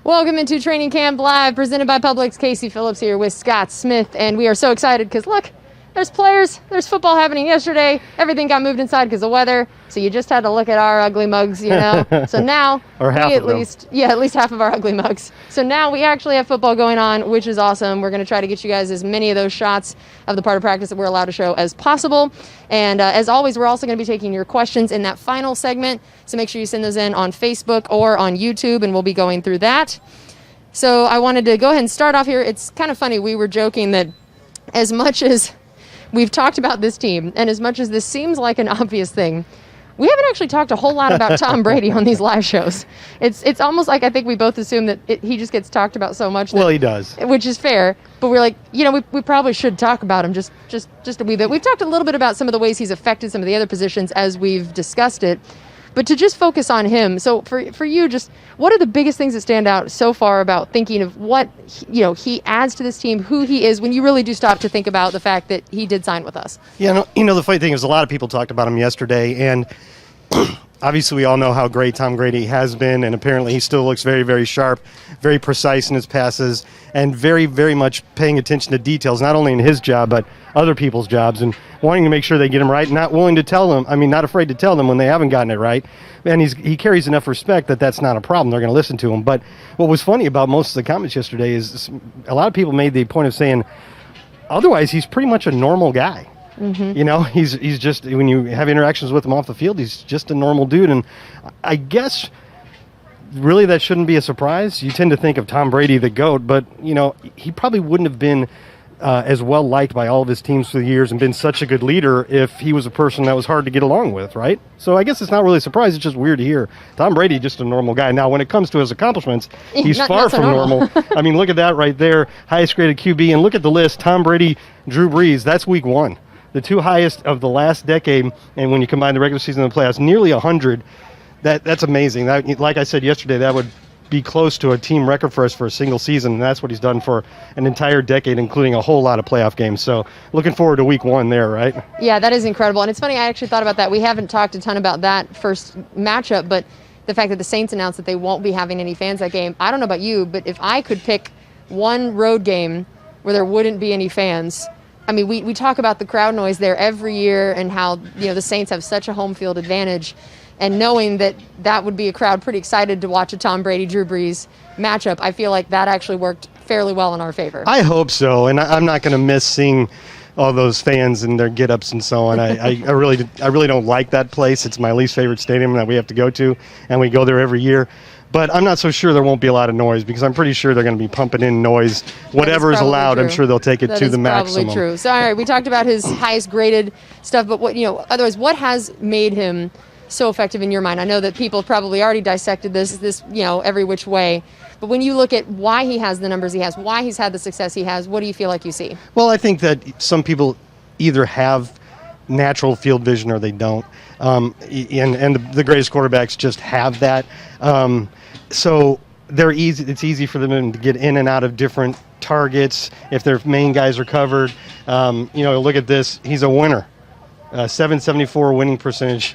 Welcome into Training Camp Live, presented by Publix. Casey Phillips here with Scott Smith, and we are so excited because look, there's players, there's football happening yesterday. Everything got moved inside because of weather, so you just had to look at our ugly mugs, you know. So now, or half we of them. at least half of our ugly mugs. So now we actually have football going on, which is awesome. We're going to try to get you guys as many of those shots of the part of practice that we're allowed to show as possible. And as always, we're also going to be taking your questions in that final segment. So make sure you send those in on Facebook or on YouTube, and we'll be going through that. So I wanted to go ahead and start off here. It's kind of funny. We were joking that as much as we've talked about this team and as much as this seems like an obvious thing, we haven't actually talked a whole lot about Tom Brady on these live shows. It's almost like I think we both assume that he just gets talked about so much. Well, he does. Which is fair. But we're like, we probably should talk about him just a wee bit. We've talked a little bit about some of the ways he's affected some of the other positions as we've discussed it. But to just focus on him, so for you, just what are the biggest things that stand out so far about thinking of what he adds to this team, who he is, when you really do stop to think about the fact that he did sign with us? Yeah, the funny thing is a lot of people talked about him yesterday, and obviously we all know how great Tom Brady has been, and apparently he still looks very, very sharp, very precise in his passes, and very, very much paying attention to details, not only in his job, but other people's jobs, and wanting to make sure they get him right, not willing to tell them, not afraid to tell them when they haven't gotten it right. And he carries enough respect that that's not a problem. They're going to listen to him. But what was funny about most of the comments yesterday is a lot of people made the point of saying, otherwise he's pretty much a normal guy. Mm-hmm. He's just, when you have interactions with him off the field, he's just a normal dude. And I guess really that shouldn't be a surprise. You tend to think of Tom Brady, the GOAT, but he probably wouldn't have been as well liked by all of his teams for the years and been such a good leader if he was a person that was hard to get along with, right? So I guess it's not really a surprise. It's just weird to hear Tom Brady, just a normal guy. Now, when it comes to his accomplishments, he's far from normal. Look at that right there, highest graded QB, and look at the list: Tom Brady, Drew Brees. That's week one, the two highest of the last decade. And when you combine the regular season and the playoffs, nearly 100. That's amazing. That, like I said yesterday, that would be close to a team record for us for a single season, and that's what he's done for an entire decade, including a whole lot of playoff games. So looking forward to week one there, right? Yeah, that is incredible. And it's funny, I actually thought about that. We haven't talked a ton about that first matchup, but the fact that the Saints announced that they won't be having any fans that game, I don't know about you, but if I could pick one road game where there wouldn't be any fans, we talk about the crowd noise there every year and how the Saints have such a home field advantage. And knowing that would be a crowd pretty excited to watch a Tom Brady, Drew Brees matchup, I feel like that actually worked fairly well in our favor. I hope so, and I'm not going to miss seeing all those fans and their get-ups and so on. I really don't like that place. It's my least favorite stadium that we have to go to, and we go there every year. But I'm not so sure there won't be a lot of noise, because I'm pretty sure they're going to be pumping in noise. Whatever is allowed, true. I'm sure they'll take it to the maximum. That's probably true. So, all right, we talked about his highest graded stuff, but otherwise, what has made him so effective in your mind? I know that people probably already dissected this every which way, but when you look at why he has the numbers he has, why he's had the success he has, what do you feel like you see? Well, I think that some people either have natural field vision or they don't, and the greatest quarterbacks just have that. So they're easy. It's easy for them to get in and out of different targets if their main guys are covered. Look at this. He's a winner. 774 winning percentage.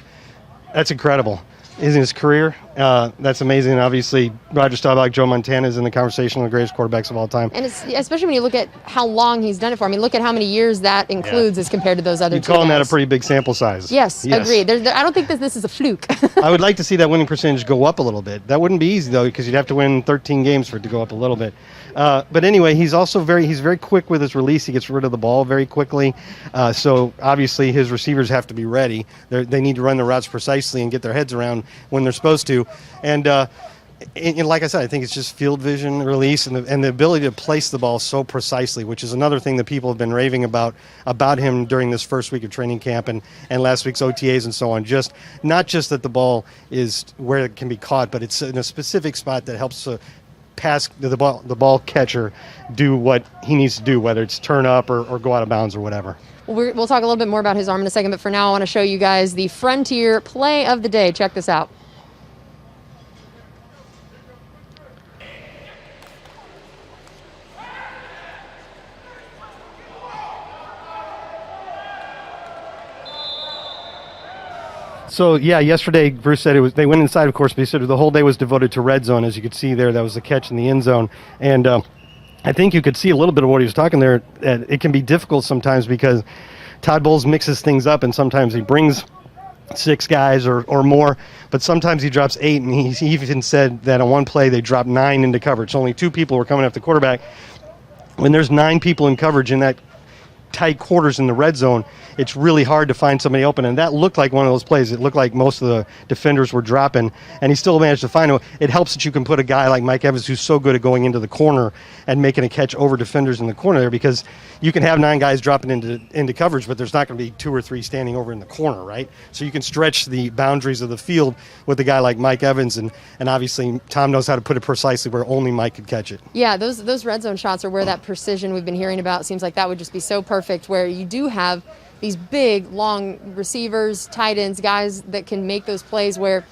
That's incredible. In his career, that's amazing. And obviously, Roger Staubach, Joe Montana is in the conversation of the greatest quarterbacks of all time. And it's, especially when you look at how long he's done it for. Look at how many years that includes as compared to those other two guys. You're calling that a pretty big sample size. Yes. Agreed. I don't think this is a fluke. I would like to see that winning percentage go up a little bit. That wouldn't be easy, though, because you'd have to win 13 games for it to go up a little bit. But anyway, he's also very quick with his release. He gets rid of the ball very quickly. So obviously his receivers have to be ready. They need to run the routes precisely and get their heads around when they're supposed to. And like I said, I think it's just field vision, release, and the ability to place the ball so precisely, which is another thing that people have been raving about him during this first week of training camp and last week's OTAs and so on. Just not just that the ball is where it can be caught, but it's in a specific spot that helps pass the ball catcher do what he needs to do, whether it's turn up or go out of bounds or whatever. We'll talk a little bit more about his arm in a second, but for now I want to show you guys the Frontier play of the day. Check this out. So yeah, yesterday Bruce said they went inside, of course, but he said the whole day was devoted to red zone. As you could see there, that was the catch in the end zone, and I think you could see a little bit of what he was talking there. It can be difficult sometimes because Todd Bowles mixes things up, and sometimes he brings 6 guys or more, but sometimes he drops 8, and he even said that on one play they dropped 9 into coverage. So only 2 people were coming after the quarterback. When there's 9 people in coverage in that tight quarters in the red zone, it's really hard to find somebody open, and that looked like one of those plays. It looked like most of the defenders were dropping, and he still managed to find him. It helps that you can put a guy like Mike Evans, who's so good at going into the corner and making a catch over defenders in the corner there, because you can have 9 guys dropping into coverage, but there's not going to be 2 or 3 standing over in the corner, right? So you can stretch the boundaries of the field with a guy like Mike Evans, and obviously Tom knows how to put it precisely where only Mike could catch it. Yeah, those red zone shots are where that precision we've been hearing about seems like that would just be so perfect, where you do have these big, long receivers, tight ends, guys that can make those plays where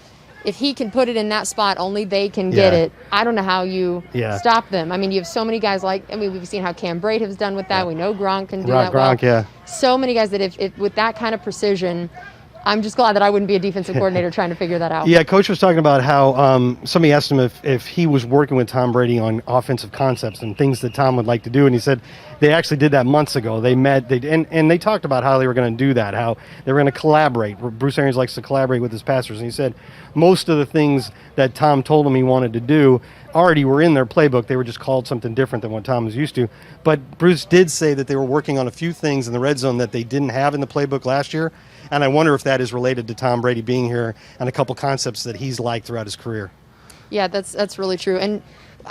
if he can put it in that spot, only they can get it. I don't know how you stop them. I mean, you have so many guys we've seen how Cam Braid has done with that. We know Gronk can do that well. So many guys that if with that kind of precision, I'm just glad that I wouldn't be a defensive coordinator trying to figure that out. Yeah, Coach was talking about how somebody asked him if he was working with Tom Brady on offensive concepts and things that Tom would like to do, and he said they actually did that months ago. They met, and they talked about how they were going to do that, how they were going to collaborate. Bruce Arians likes to collaborate with his passers, and he said most of the things that Tom told him he wanted to do already were in their playbook. They were just called something different than what Tom was used to. But Bruce did say that they were working on a few things in the red zone that they didn't have in the playbook last year. And I wonder if that is related to Tom Brady being here and a couple concepts that he's liked throughout his career. Yeah, that's really true. And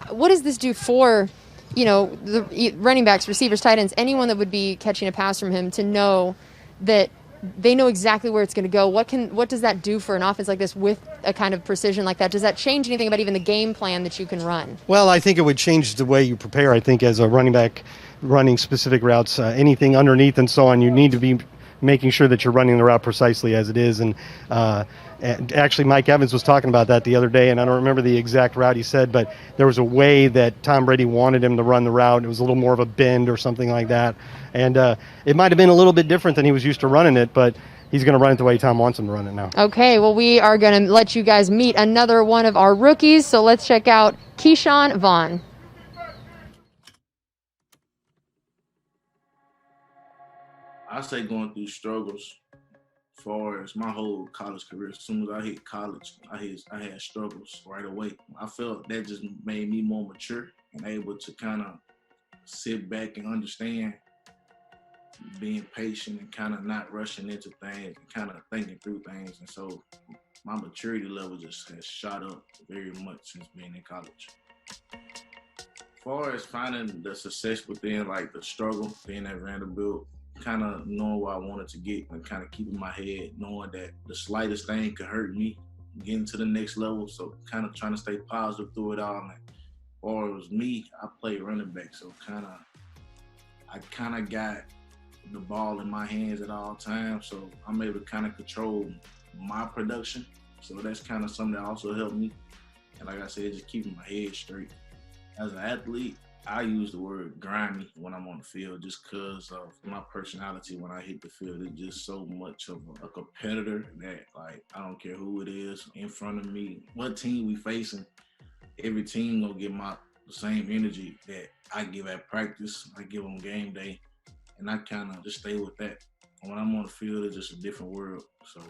what does this do for, the running backs, receivers, tight ends, anyone that would be catching a pass from him to know that they know exactly where it's going to go? What does that do for an offense like this with a kind of precision like that? Does that change anything about even the game plan that you can run? Well, I think it would change the way you prepare. I think as a running back running specific routes, anything underneath and so on, you need to be making sure that you're running the route precisely as it is. And actually, Mike Evans was talking about that the other day, and I don't remember the exact route he said, but there was a way that Tom Brady wanted him to run the route. It was a little more of a bend or something like that. And it might have been a little bit different than he was used to running it, but he's going to run it the way Tom wants him to run it now. Okay, well, we are going to let you guys meet another one of our rookies, so let's check out Keyshawn Vaughn. I say going through struggles as far as my whole college career. As soon as I hit college, I had struggles right away. I felt that just made me more mature and able to kind of sit back and understand being patient and kind of not rushing into things and kind of thinking through things. And so my maturity level just has shot up very much since being in college. As far as finding the success within like the struggle, being at Vanderbilt, kind of knowing where I wanted to get and kind of keeping my head, knowing that the slightest thing could hurt me, getting to the next level. So kind of trying to stay positive through it all. And as far as me, I play running back. So I kind of got the ball in my hands at all times. So I'm able to kind of control my production. So that's kind of something that also helped me. And like I said, just keeping my head straight. As an athlete, I use the word grimy when I'm on the field just because of my personality when I hit the field. It's just so much of a competitor that, like, I don't care who it is in front of me, what team we facing, every team gonna get the same energy that I give at practice, I give on game day, and I kind of just stay with that. When I'm on the field, it's just a different world. So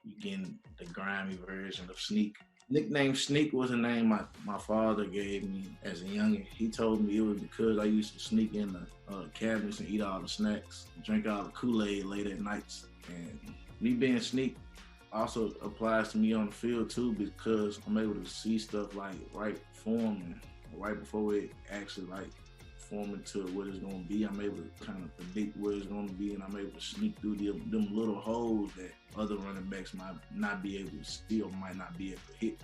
you getting the grimy version of Sneak. Nickname Sneak was a name my father gave me as a youngin'. He told me it was because I used to sneak in the cabinets and eat all the snacks, drink all the Kool-Aid late at nights. And me being Sneak also applies to me on the field too, because I'm able to see stuff like right forming, right before it actually like forming to what it's gonna be. I'm able to kind of predict what it's gonna be, and I'm able to sneak through them little holes that other running backs might not be able to see or might not be able to hit.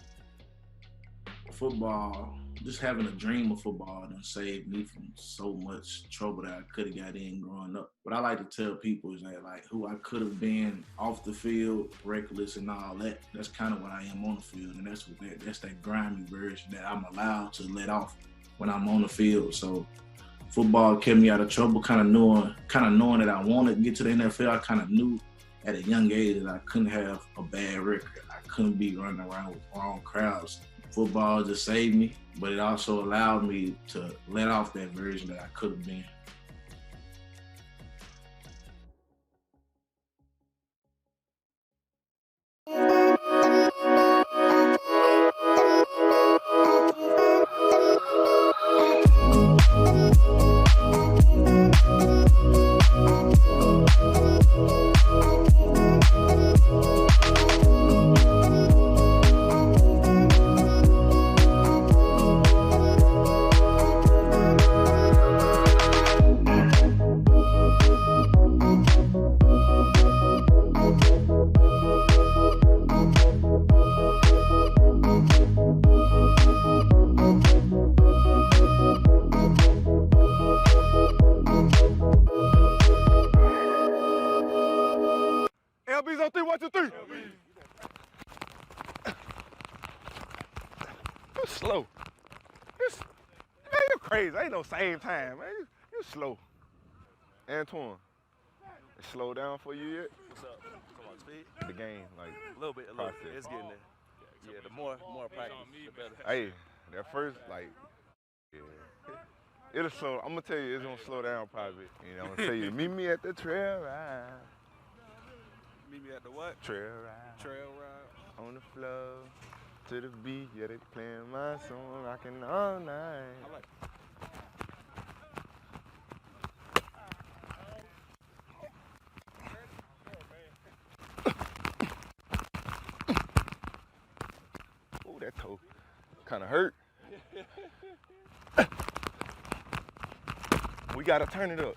Football, just having a dream of football done saved me from so much trouble that I could have got in growing up. What I like to tell people is that, like, who I could have been off the field, reckless and all that, that's kind of what I am on the field, and that's that grimy version that I'm allowed to let off when I'm on the field. So football kept me out of trouble, kind of knowing that I wanted to get to the NFL. I kind of knew at a young age that I couldn't have a bad record. I couldn't be running around with wrong crowds. Football just saved me, but it also allowed me to let off that version that I could have been. LB's on 3, 1, 2, 3. You slow. Man, you crazy. Ain't no same time, man. You slow. Antoine, it slow down for you yet? What's up? Come on, speed? The game, like A little bit. It's getting there. Yeah, the more practice, the better. hey, that first, like, yeah. It'll slow. I'm gonna tell you, it's gonna slow down probably. You know, I'm gonna tell you, meet me at the trail ride. Meet me at the what? Trail ride. Trail ride. On the floor, to the beat, yeah, they playing my song, rocking all night. I like it. Ooh, that toe kind of hurt. We gotta turn it up.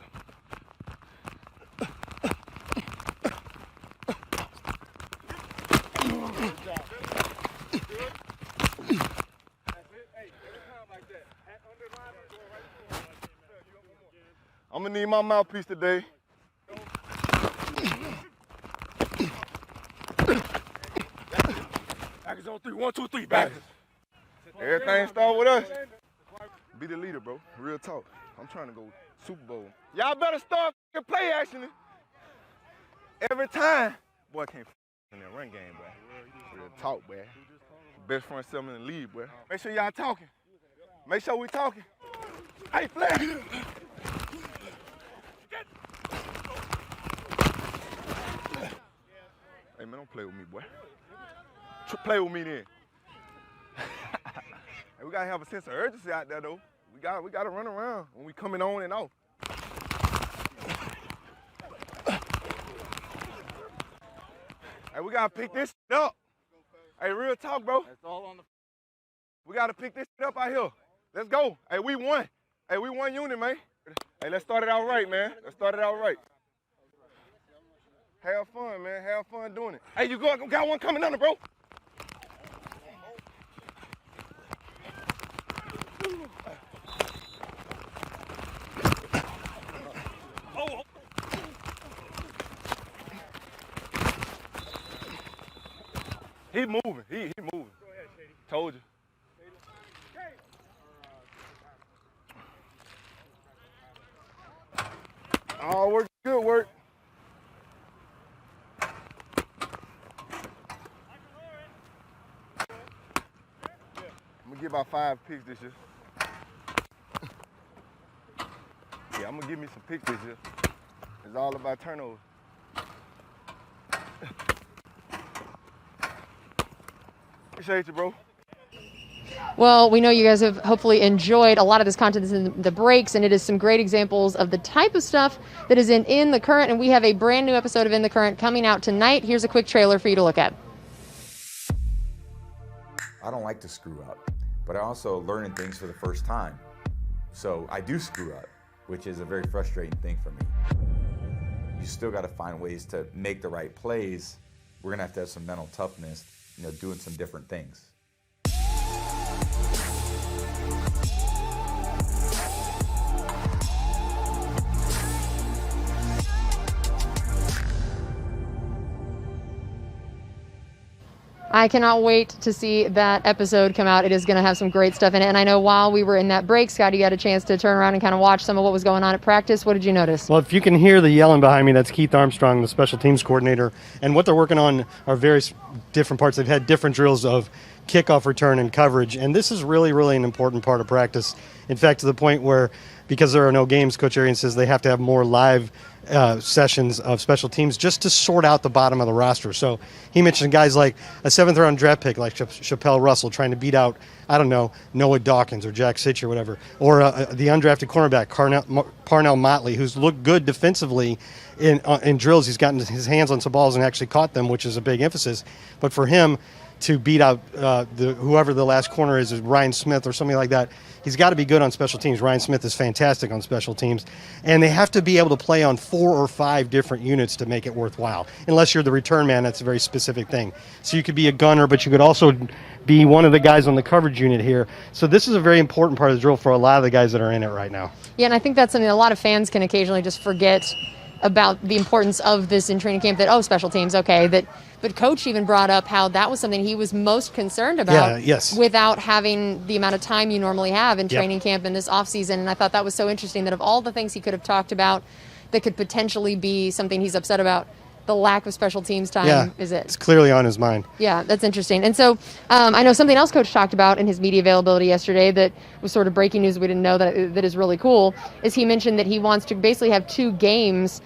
I'm gonna need my mouthpiece today. Backers on 3, 1, 2, 3, backers. Everything start with us. Be the leader, bro. Real talk. I'm trying to go Super Bowl. Y'all better start play actioning. Every time. Boy, I can't in that run game, boy. Real talk, boy. Best front seven in the league, boy. Make sure y'all talking. Make sure we talking. Hey, Flash. Hey, man, don't play with me, boy. Play with me then. Hey, we gotta have a sense of urgency out there, though. We gotta run around when we coming on and off. Hey, we gotta pick this up. Hey, real talk, bro. That's all on the. We gotta pick this up out here. Let's go. Hey, we won. Hey, we won unit, man. Hey, let's start it out right, man. Let's start it out right. Have fun, man. Have fun doing it. Hey, you got one coming under, bro. Oh. He moving. He moving. Go ahead, Shady. Told you. Oh, work. Good work. I'm gonna get about 5 picks this year. Yeah, I'm gonna give me some picks this year. It's all about turnovers. Appreciate you, bro. Well, we know you guys have hopefully enjoyed a lot of this content that's in the breaks, and it is some great examples of the type of stuff that is in the current, and we have a brand new episode of In the Current coming out tonight. Here's a quick trailer for you to look at. I don't like to screw up, but I also learning things for the first time. So I do screw up, which is a very frustrating thing for me. You still got to find ways to make the right plays. We're going to have some mental toughness, doing some different things. I cannot wait to see that episode come out. It is going to have some great stuff in it. And I know while we were in that break, Scott, you got a chance to turn around and kind of watch some of what was going on at practice. What did you notice? Well, if you can hear the yelling behind me, that's Keith Armstrong, the special teams coordinator. And what they're working on are various different parts. They've had different drills of kickoff return and coverage. And this is really, really an important part of practice. In fact, to the point where, because there are no games, Coach Arians says they have to have more live sessions of special teams just to sort out the bottom of the roster. So he mentioned guys like a 7th-round draft pick like Chappelle Russell trying to beat out, I don't know, Noah Dawkins or Jack Sitch or whatever, or the undrafted cornerback Parnell Motley, who's looked good defensively in drills. He's gotten his hands on some balls and actually caught them, which is a big emphasis. But for him to beat out whoever the last corner is Ryan Smith or something like that, he's got to be good on special teams. Ryan Smith is fantastic on special teams. And they have to be able to play on 4 or 5 different units to make it worthwhile. Unless you're the return man, that's a very specific thing. So you could be a gunner, but you could also be one of the guys on the coverage unit here. So this is a very important part of the drill for a lot of the guys that are in it right now. Yeah, and I think that's something a lot of fans can occasionally just forget about the importance of this in training camp, that, special teams, okay, but Coach even brought up how that was something he was most concerned about without having the amount of time you normally have in training camp in this offseason. And I thought that was so interesting that of all the things he could have talked about that could potentially be something he's upset about, the lack of special teams time is it. It's clearly on his mind. Yeah, that's interesting. And so I know something else Coach talked about in his media availability yesterday that was sort of breaking news we didn't know that is really cool, is he mentioned that he wants to basically have 2 games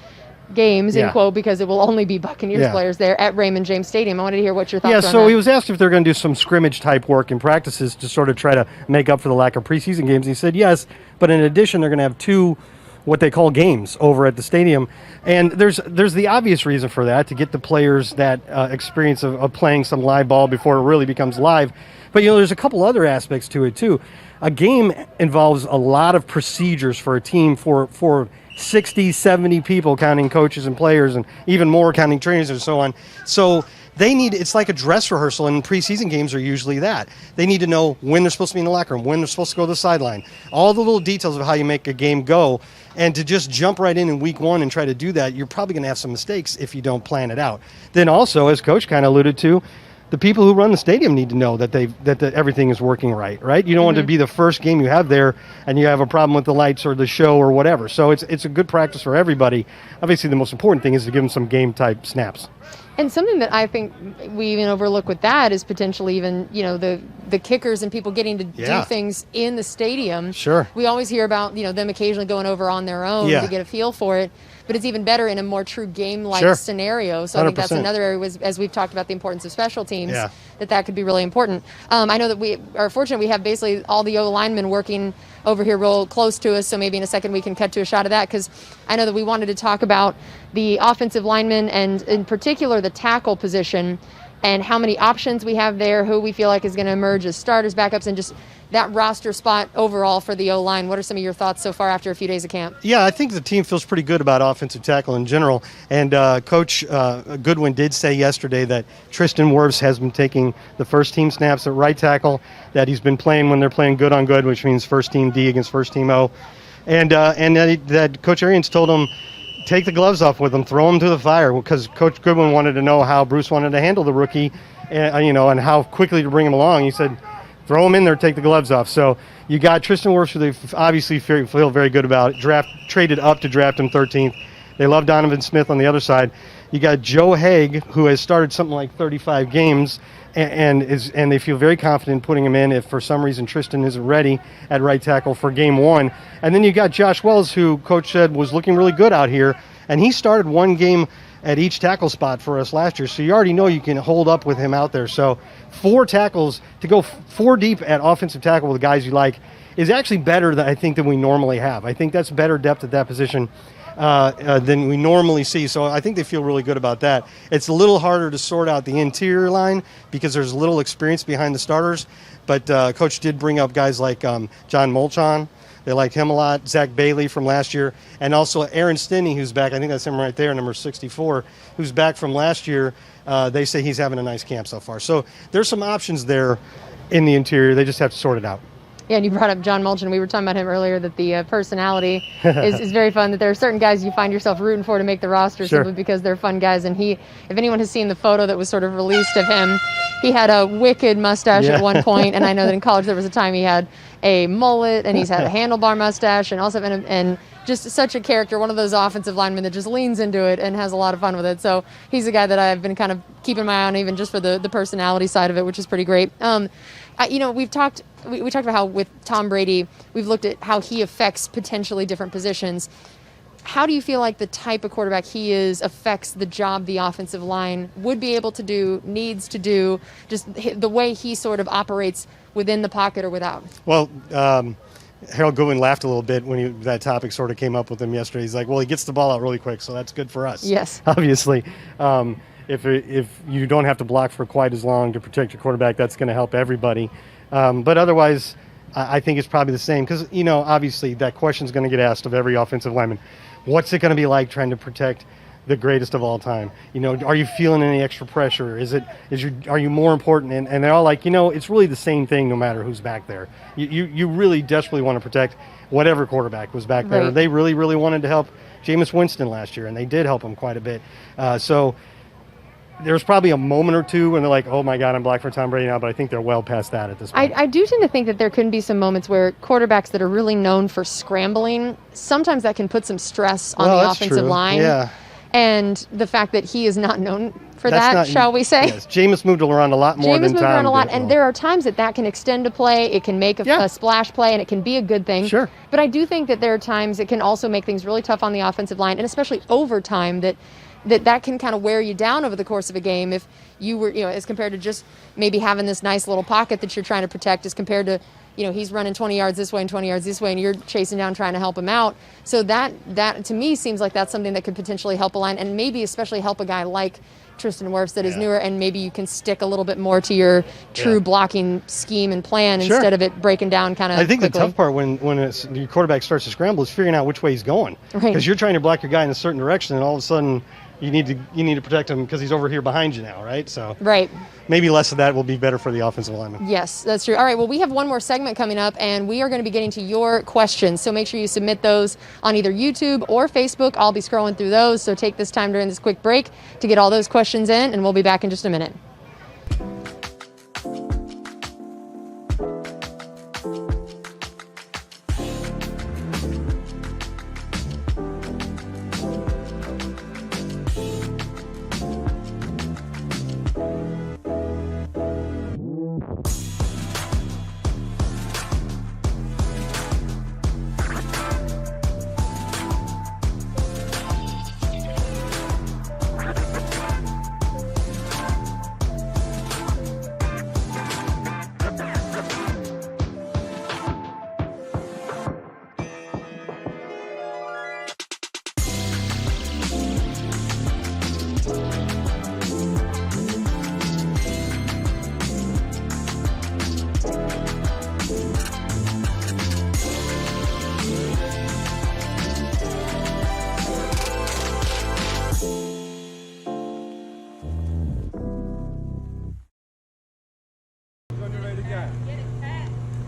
in quote, because it will only be Buccaneers players there at Raymond James Stadium. I wanted to hear what your thoughts are on that. So he was asked if they're going to do some scrimmage type work in practices to sort of try to make up for the lack of preseason games. He said yes, but in addition they're going to have 2 what they call games over at the stadium. And there's the obvious reason for that, to get the players that experience of playing some live ball before it really becomes live. But, there's a couple other aspects to it, too. A game involves a lot of procedures for a team for 60, 70 people, counting coaches and players, and even more counting trainers and so on. So it's like a dress rehearsal, and preseason games are usually that. They need to know when they're supposed to be in the locker room, when they're supposed to go to the sideline, all the little details of how you make a game go. And to just jump right in week 1 and try to do that, you're probably going to have some mistakes if you don't plan it out. Then also, as Coach kind of alluded to, the people who run the stadium need to know that everything is working right? You don't want to be the first game you have there and you have a problem with the lights or the show or whatever. So it's a good practice for everybody. Obviously, the most important thing is to give them some game-type snaps. And something that I think we even overlook with that is potentially even, the kickers and people getting to do things in the stadium. Sure. We always hear about, them occasionally going over on their own to get a feel for it. But it's even better in a more true game-like scenario. So 100%. I think that's another area, as we've talked about the importance of special teams, that could be really important. I know that we are fortunate we have basically all the O-linemen working over here real close to us, so maybe in a second we can cut to a shot of that, because I know that we wanted to talk about the offensive linemen and in particular the tackle position and how many options we have there, who we feel like is going to emerge as starters, backups, and just that roster spot overall for the O-line. What are some of your thoughts so far after a few days of camp? Yeah, I think the team feels pretty good about offensive tackle in general. And Coach Goodwin did say yesterday that Tristan Wirfs has been taking the first team snaps at right tackle, that he's been playing when they're playing good on good, which means first team D against first team O. And that Coach Arians told him, take the gloves off with him, throw him to the fire, because Coach Goodwin wanted to know how Bruce wanted to handle the rookie, and how quickly to bring him along. He said, throw him in there, take the gloves off. So you got Tristan Wirfs, who they obviously feel very good about. Traded up to draft him 13th. They love Donovan Smith on the other side. You got Joe Haig, who has started something like 35 games, and they feel very confident putting him in if for some reason Tristan isn't ready at right tackle for game 1. And then you got Josh Wells, who Coach said was looking really good out here, and he started 1 game at each tackle spot for us last year, so you already know you can hold up with him out there. So 4 tackles, to go 4 deep at offensive tackle with guys you like is actually better than we normally have. I think that's better depth at that position than we normally see. So I think they feel really good about that. It's a little harder to sort out the interior line because there's little experience behind the starters, but Coach did bring up guys like John Molchon. They like him a lot. Zach Bailey from last year. And also Aaron Stinney, who's back. I think that's him right there, number 64, who's back from last year. They say he's having a nice camp so far. So there's some options there in the interior. They just have to sort it out. Yeah, and you brought up John Mulchin. We were talking about him earlier, that the personality is very fun, that there are certain guys you find yourself rooting for to make the roster simply because they're fun guys. And if anyone has seen the photo that was sort of released of him, he had a wicked mustache at one point, and I know that in college there was a time he had a mullet, and he's had a handlebar mustache, and also and just such a character, one of those offensive linemen that just leans into it and has a lot of fun with it. So he's a guy that I've been kind of keeping my eye on, even just for the personality side of it, which is pretty great. We talked about how with Tom Brady, we've looked at how he affects potentially different positions. How do you feel like the type of quarterback he is affects the job the offensive line would be able to do, needs to do, just the way he sort of operates within the pocket or without? Well, Harold Goodwin laughed a little bit when that topic sort of came up with him yesterday. He's like, well, he gets the ball out really quick, so that's good for us. Yes. Obviously. If you don't have to block for quite as long to protect your quarterback, that's going to help everybody. But otherwise, I think it's probably the same because, obviously that question's going to get asked of every offensive lineman. What's it going to be like trying to protect the greatest of all time? Are you feeling any extra pressure? Are you more important? And they're all like, it's really the same thing no matter who's back there. You really desperately want to protect whatever quarterback was back there. Right. They really, really wanted to help Jameis Winston last year, and they did help him quite a bit. So there's probably a moment or two when they're like, oh my God, I'm black for Tom Brady now, but I think they're well past that at this point. I do tend to think that there can be some moments where quarterbacks that are really known for scrambling, sometimes that can put some stress on the offensive line. Yeah. And the fact that he is not known for shall we say? Yes, Jameis moved around a lot more than Tom moved around a lot, did. and there are times that can extend a play, it can make a splash play, and it can be a good thing. Sure. But I do think that there are times it can also make things really tough on the offensive line, and especially overtime, that can kind of wear you down over the course of a game if you were, as compared to just maybe having this nice little pocket that you're trying to protect, as compared to, he's running 20 yards this way and 20 yards this way, and you're chasing down trying to help him out. So that to me seems like that's something that could potentially help a line, and maybe especially help a guy like Tristan Wirfs that is newer, and maybe you can stick a little bit more to your true blocking scheme and plan instead of it breaking down kind of I think quickly. The tough part when your quarterback starts to scramble is figuring out which way he's going. Right. Because you're trying to block your guy in a certain direction, and all of a sudden you need to protect him because he's over here behind you now, right? So maybe less of that will be better for the offensive lineman. Yes, that's true. All right, well, we have one more segment coming up, and we are going to be getting to your questions. So make sure you submit those on either YouTube or Facebook. I'll be scrolling through those, so take this time during this quick break to get all those questions in, and we'll be back in just a minute.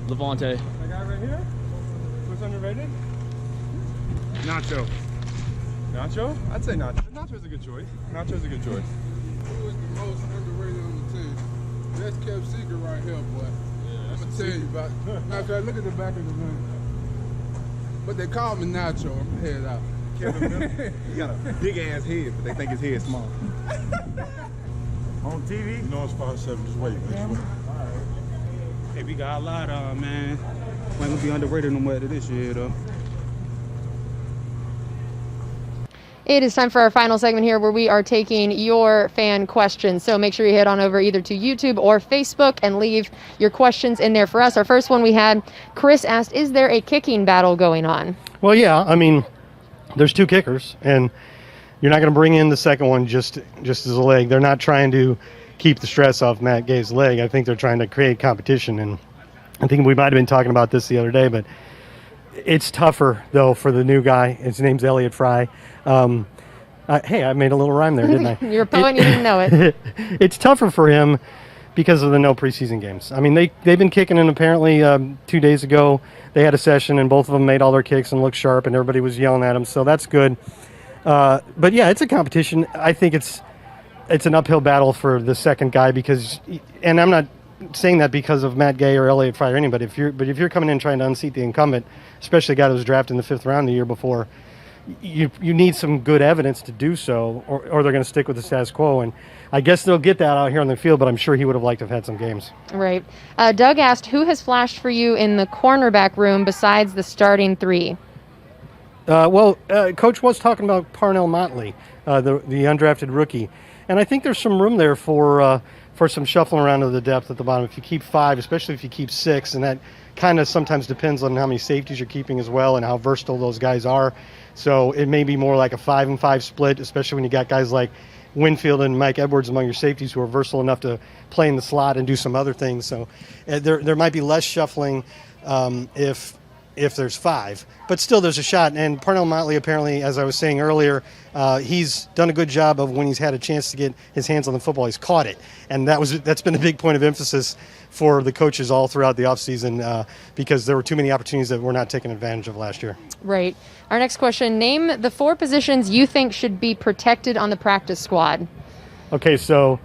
Levante. That guy right here? What's underrated? Nacho. Nacho? I'd say Nacho. Nacho's a good choice. Nacho's a good choice. Who is the most underrated on the team? Best kept secret right here, boy. I'm going to tell you about it. Nacho, look at the back of the room. But they call me Nacho. I'm head out. Kevin Miller. He got a big ass head, but they think his head's small. On TV? You know it's 5'7", just wait. Hey, we got a lot on, man. Might gonna be underrated no matter this year, though. It is time for our final segment here where we are taking your fan questions. So make sure you head on over either to YouTube or Facebook and leave your questions in there for us. Our first one we had, Chris asked, is there a kicking battle going on? Well, yeah. I mean, there's two kickers, and you're not going to bring in the second one just as a leg. They're not trying to keep the stress off Matt Gay's leg. I think they're trying to create competition, and I think we might have been talking about this the other day, but it's tougher, though, for the new guy. His name's Elliott Fry. Hey, I made a little rhyme there, didn't I? You're a poet and you didn't know it. It's tougher for him because of the no preseason games. I mean, they've been kicking, and apparently 2 days ago they had a session, and both of them made all their kicks and looked sharp, and everybody was yelling at them, so that's good. But yeah, it's a competition. I think it's an uphill battle for the second guy because, and I'm not saying that because of Matt Gay or Elliott Fry or anybody. If you're coming in trying to unseat the incumbent, especially a guy that was drafted in the 5th round the year before, you need some good evidence to do so, or they're going to stick with the status quo. And I guess they'll get that out here on the field, but I'm sure he would have liked to have had some games. Right. Doug asked, who has flashed for you in the cornerback room besides the starting 3? Coach was talking about Parnell Motley, the undrafted rookie. And I think there's some room there for some shuffling around to the depth at the bottom. If you keep 5, especially if you keep 6, and that kind of sometimes depends on how many safeties you're keeping as well and how versatile those guys are. So it may be more like a 5-and-5 split, especially when you got guys like Winfield and Mike Edwards among your safeties who are versatile enough to play in the slot and do some other things. So there might be less shuffling if there's 5, but still there's a shot. And Parnell Motley, apparently, as I was saying earlier, he's done a good job of when he's had a chance to get his hands on the football, he's caught it. And that's been a big point of emphasis for the coaches all throughout the offseason because there were too many opportunities that were not taken advantage of last year. Right. Our next question, name the 4 positions you think should be protected on the practice squad. Okay, so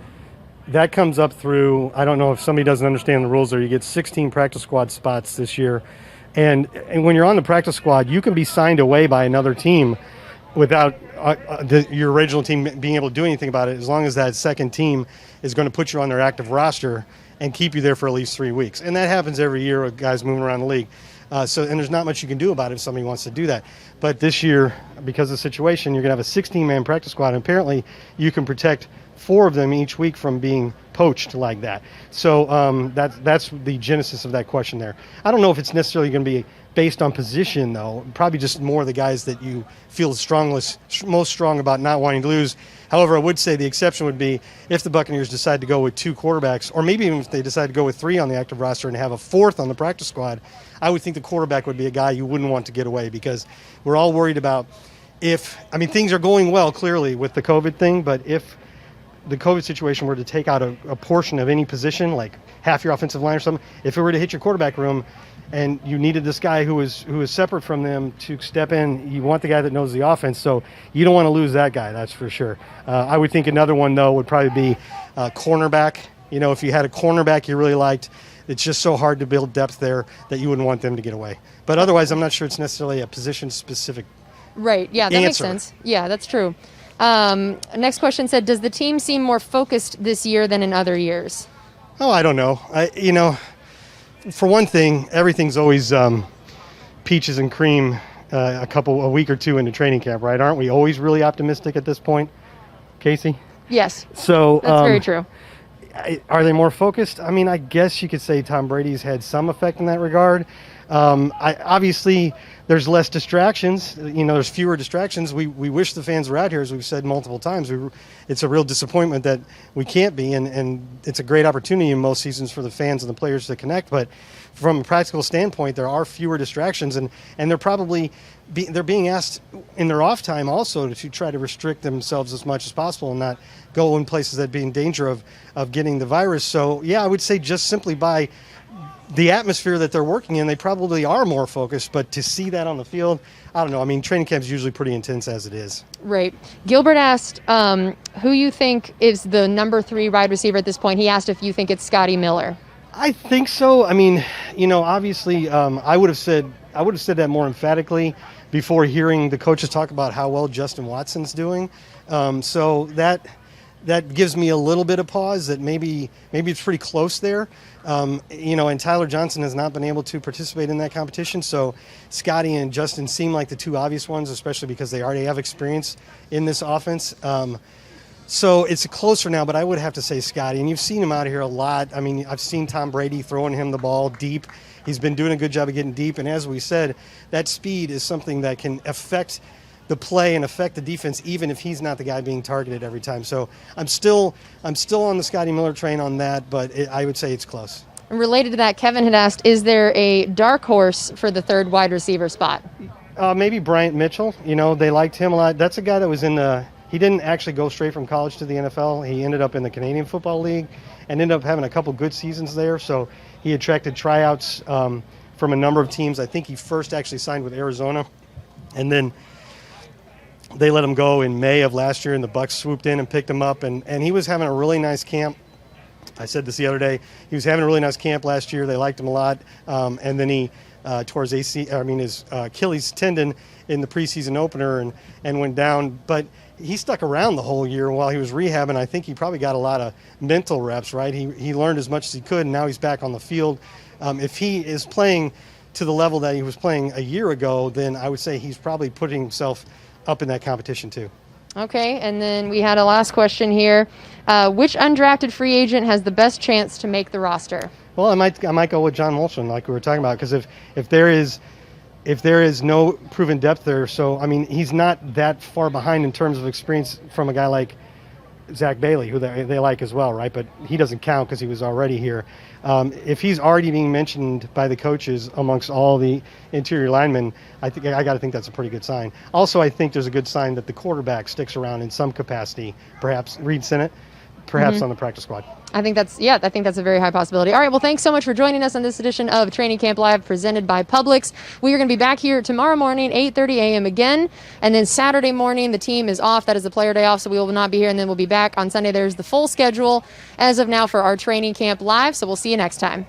that comes up through, I don't know if somebody doesn't understand the rules there, you get 16 practice squad spots this year. And when you're on the practice squad, you can be signed away by another team without your original team being able to do anything about it, as long as that second team is going to put you on their active roster and keep you there for at least 3 weeks. And that happens every year with guys moving around the league. And there's not much you can do about it if somebody wants to do that. But this year, because of the situation, you're going to have a 16-man practice squad, and apparently you can protect 4 of them each week from being poached like that. So that's the genesis of that question there. I don't know if it's necessarily going to be based on position, though. Probably just more the guys that you feel most strong about not wanting to lose. However, I would say the exception would be if the Buccaneers decide to go with 2 quarterbacks, or maybe even if they decide to go with 3 on the active roster and have a 4th on the practice squad, I would think the quarterback would be a guy you wouldn't want to get away, because we're all worried about things are going well, clearly, with the COVID thing, but if the COVID situation were to take out a portion of any position, like half your offensive line or something, if it were to hit your quarterback room and you needed this guy who is separate from them to step in, you want the guy that knows the offense, so you don't want to lose that guy, that's for sure. I would think another one, though, would probably be cornerback. You know, if you had a cornerback you really liked, it's just so hard to build depth there that you wouldn't want them to get away. But otherwise, I'm not sure it's necessarily a position-specific Right, yeah, that answer. makes sense. Yeah, that's true. Next question said, does the team seem more focused this year than in other years? Oh, I don't know. For one thing, everything's always peaches and cream a week or 2 into training camp, right? Aren't we always really optimistic at this point, Casey? Yes. So that's very true. Are they more focused? I mean, I guess you could say Tom Brady's had some effect in that regard. Obviously, there's less distractions. There's fewer distractions. We wish the fans were out here, as we've said multiple times. It's a real disappointment that we can't be, and it's a great opportunity in most seasons for the fans and the players to connect. But from a practical standpoint, there are fewer distractions, and they're probably they're being asked in their off time also to try to restrict themselves as much as possible and not go in places that be in danger of getting the virus. So, yeah, I would say just simply by the atmosphere that they're working in, they probably are more focused, but to see that on the field, I don't know. I mean, training camp is usually pretty intense as it is. Right. Gilbert asked who you think is the number 3 wide receiver at this point. He asked if you think it's Scotty Miller. I think so. I mean, obviously, I would have said that more emphatically before hearing the coaches talk about how well Justin Watson's doing. So that gives me a little bit of pause that maybe it's pretty close there. And Tyler Johnson has not been able to participate in that competition. So Scotty and Justin seem like the 2 obvious ones, especially because they already have experience in this offense. So it's closer now, but I would have to say Scotty. And you've seen him out here a lot. I mean, I've seen Tom Brady throwing him the ball deep. He's been doing a good job of getting deep. And as we said, that speed is something that can affect the play and affect the defense, even if he's not the guy being targeted every time. So I'm still on the Scotty Miller train on that, but I would say it's close. And related to that, Kevin had asked, is there a dark horse for the 3rd wide receiver spot? Maybe Bryant Mitchell. They liked him a lot. That's a guy that was in the he didn't actually go straight from college to the NFL. He ended up in the Canadian Football League and ended up having a couple good seasons there. So he attracted tryouts from a number of teams. I think he first actually signed with Arizona, and then they let him go in May of last year, and the Bucs swooped in and picked him up, and he was having a really nice camp. I said this the other day. He was having a really nice camp last year. They liked him a lot, and then he tore his Achilles tendon in the preseason opener and went down. But he stuck around the whole year while he was rehabbing. I think he probably got a lot of mental reps, right? He learned as much as he could, and now he's back on the field. If he is playing to the level that he was playing a year ago, then I would say he's probably putting himself up in that competition too. Okay, and then we had a last question here. Which undrafted free agent has the best chance to make the roster? Well, I might go with John Molson, like we were talking about, because if there is no proven depth there, so I mean he's not that far behind in terms of experience from a guy like Zach Bailey, who they like as well, right? But he doesn't count because he was already here. If he's already being mentioned by the coaches amongst all the interior linemen, I got to think that's a pretty good sign. Also, I think there's a good sign that the quarterback sticks around in some capacity, perhaps Reed Sinnett, perhaps on the practice squad. I think that's a very high possibility. All right, well, thanks so much for joining us on this edition of Training Camp Live presented by Publix. We are going to be back here tomorrow morning, 8:30 a.m. again, and then Saturday morning the team is off. That is the player day off, so we will not be here, and then we'll be back on Sunday. There's the full schedule as of now for our Training Camp Live, so we'll see you next time.